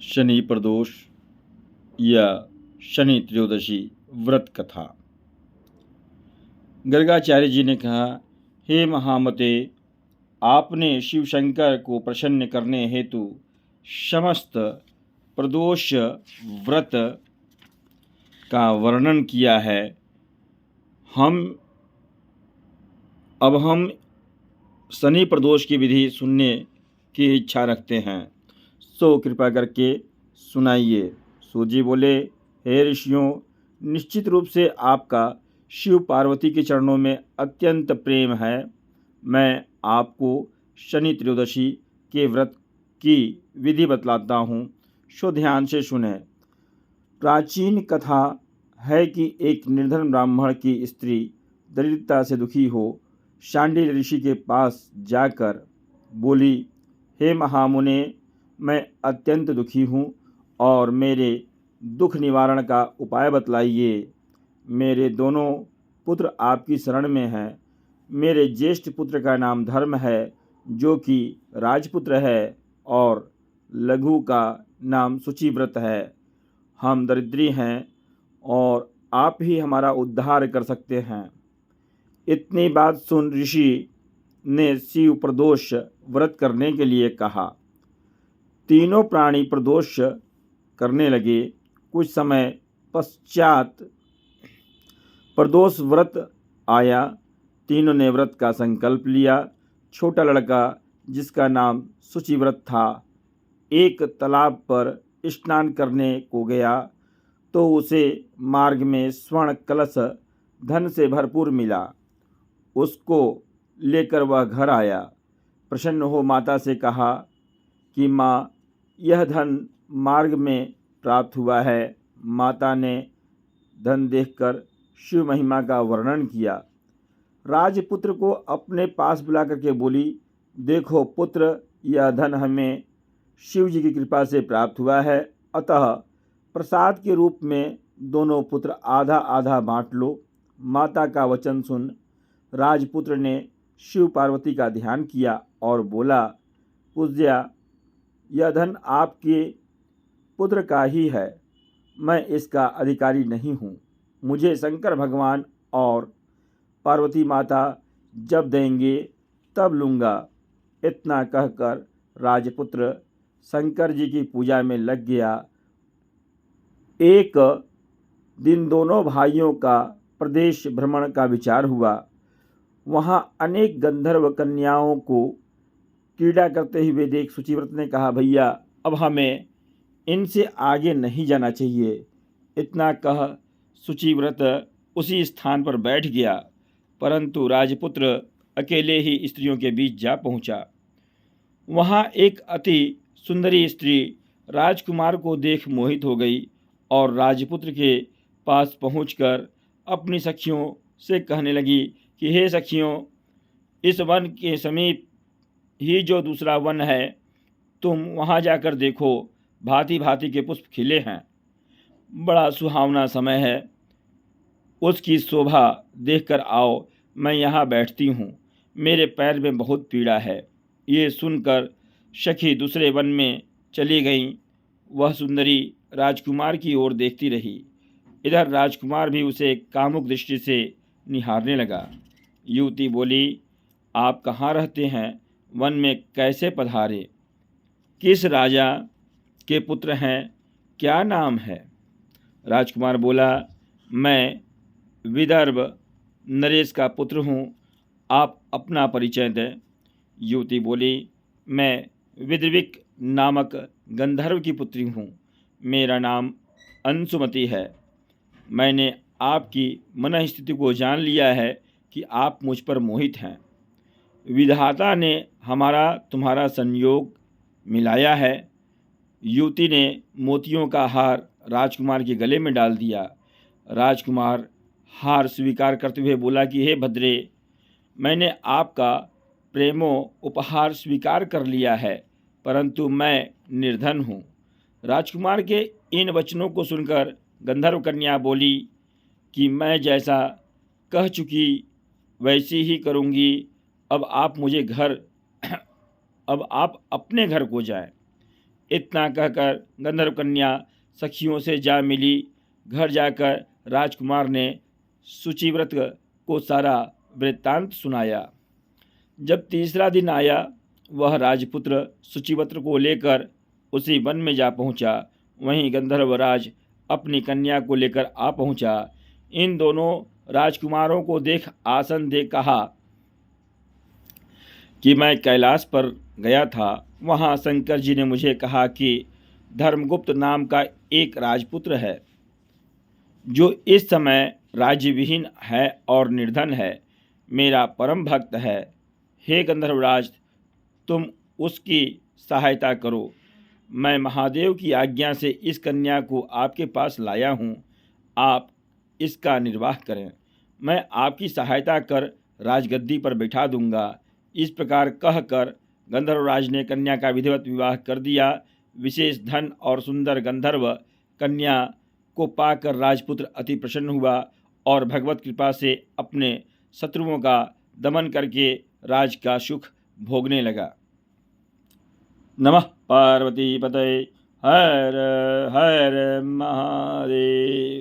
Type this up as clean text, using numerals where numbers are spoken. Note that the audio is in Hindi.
शनि प्रदोष या शनि त्रयोदशी व्रत कथा। गर्गाचार्य जी ने कहा, हे महामते, आपने शिव शंकर को प्रसन्न करने हेतु समस्त प्रदोष व्रत का वर्णन किया है। अब हम शनि प्रदोष की विधि सुनने की इच्छा रखते हैं, सो कृपा करके सुनाइए। सूजी बोले, हे ऋषियों, निश्चित रूप से आपका शिव पार्वती के चरणों में अत्यंत प्रेम है। मैं आपको शनि त्रयोदशी के व्रत की विधि बतलाता हूँ, सो ध्यान से सुने। प्राचीन कथा है कि एक निर्धन ब्राह्मण की स्त्री दरिद्रता से दुखी हो शांडिल्य ऋषि के पास जाकर बोली, हे महामुने, मैं अत्यंत दुखी हूँ और मेरे दुख निवारण का उपाय बतलाइए। मेरे दोनों पुत्र आपकी शरण में हैं। मेरे ज्येष्ठ पुत्र का नाम धर्म है, जो कि राजपुत्र है, और लघु का नाम शुचिव्रत है। हम दरिद्री हैं और आप ही हमारा उद्धार कर सकते हैं। इतनी बात सुन ऋषि ने शिव प्रदोष व्रत करने के लिए कहा। तीनों प्राणी प्रदोष करने लगे। कुछ समय पश्चात प्रदोष व्रत आया। तीनों ने व्रत का संकल्प लिया। छोटा लड़का, जिसका नाम शुचिव्रत था, एक तालाब पर स्नान करने को गया तो उसे मार्ग में स्वर्ण कलश धन से भरपूर मिला। उसको लेकर वह घर आया। प्रसन्न हो माता से कहा कि माँ, यह धन मार्ग में प्राप्त हुआ है। माता ने धन देखकर शिव महिमा का वर्णन किया। राजपुत्र को अपने पास बुला करके बोली, देखो पुत्र, यह धन हमें शिव जी की कृपा से प्राप्त हुआ है, अतः प्रसाद के रूप में दोनों पुत्र आधा आधा बांट लो। माता का वचन सुन राजपुत्र ने शिव पार्वती का ध्यान किया और बोला, पूज्या, यह धन आपके पुत्र का ही है, मैं इसका अधिकारी नहीं हूँ। मुझे शंकर भगवान और पार्वती माता जब देंगे तब लूँगा। इतना कहकर राजपुत्र शंकर जी की पूजा में लग गया। एक दिन दोनों भाइयों का प्रदेश भ्रमण का विचार हुआ। वहाँ अनेक गंधर्व कन्याओं को क्रीड़ा करते हुए देख शुचिव्रत ने कहा, भैया, अब हमें इनसे आगे नहीं जाना चाहिए। इतना कह शुचिव्रत उसी स्थान पर बैठ गया, परंतु राजपुत्र अकेले ही स्त्रियों के बीच जा पहुंचा। वहाँ एक अति सुंदरी स्त्री राजकुमार को देख मोहित हो गई और राजपुत्र के पास पहुंचकर अपनी सखियों से कहने लगी कि हे सखियों, इस वन के समीप ही जो दूसरा वन है, तुम वहाँ जाकर देखो, भांति भांति के पुष्प खिले हैं, बड़ा सुहावना समय है, उसकी शोभा देखकर आओ। मैं यहाँ बैठती हूँ, मेरे पैर में बहुत पीड़ा है। ये सुनकर सखी दूसरे वन में चली गईं। वह सुंदरी राजकुमार की ओर देखती रही। इधर राजकुमार भी उसे कामुक दृष्टि से निहारने लगा। युवती बोली, आप कहाँ रहते हैं? वन में कैसे पधारे? किस राजा के पुत्र हैं? क्या नाम है? राजकुमार बोला, मैं विदर्भ नरेश का पुत्र हूँ, आप अपना परिचय दें। युवती बोली, मैं विद्रविक नामक गंधर्व की पुत्री हूँ, मेरा नाम अंशुमति है। मैंने आपकी मन स्थिति को जान लिया है कि आप मुझ पर मोहित हैं। विधाता ने हमारा तुम्हारा संयोग मिलाया है। युवती ने मोतियों का हार राजकुमार के गले में डाल दिया। राजकुमार हार स्वीकार करते हुए बोला कि हे भद्रे, मैंने आपका प्रेमो उपहार स्वीकार कर लिया है, परंतु मैं निर्धन हूँ। राजकुमार के इन वचनों को सुनकर गंधर्व कन्या बोली कि मैं जैसा कह चुकी वैसी ही करूँगी। अब आप अपने घर को जाएं। इतना कहकर गंधर्व कन्या सखियों से जा मिली। घर जाकर राजकुमार ने शुचिव्रत को सारा वृत्तांत सुनाया। जब तीसरा दिन आया, वह राजपुत्र शुचिव्रत को लेकर उसी वन में जा पहुंचा। वहीं गंधर्वराज अपनी कन्या को लेकर आ पहुंचा। इन दोनों राजकुमारों को देख आसन दे कहा कि मैं कैलाश पर गया था। वहाँ शंकर जी ने मुझे कहा कि धर्मगुप्त नाम का एक राजपुत्र है जो इस समय राज्यविहीन है और निर्धन है, मेरा परम भक्त है। हे गंधर्वराज, तुम उसकी सहायता करो। मैं महादेव की आज्ञा से इस कन्या को आपके पास लाया हूँ, आप इसका निर्वाह करें। मैं आपकी सहायता कर राजगद्दी पर बैठा दूंगा। इस प्रकार कहकर गंधर्वराज ने कन्या का विधिवत विवाह कर दिया। विशेष धन और सुंदर गंधर्व कन्या को पाकर राजपुत्र अति प्रसन्न हुआ और भगवत कृपा से अपने शत्रुओं का दमन करके राज का सुख भोगने लगा। नमः पार्वती पतये हर हर महादेव।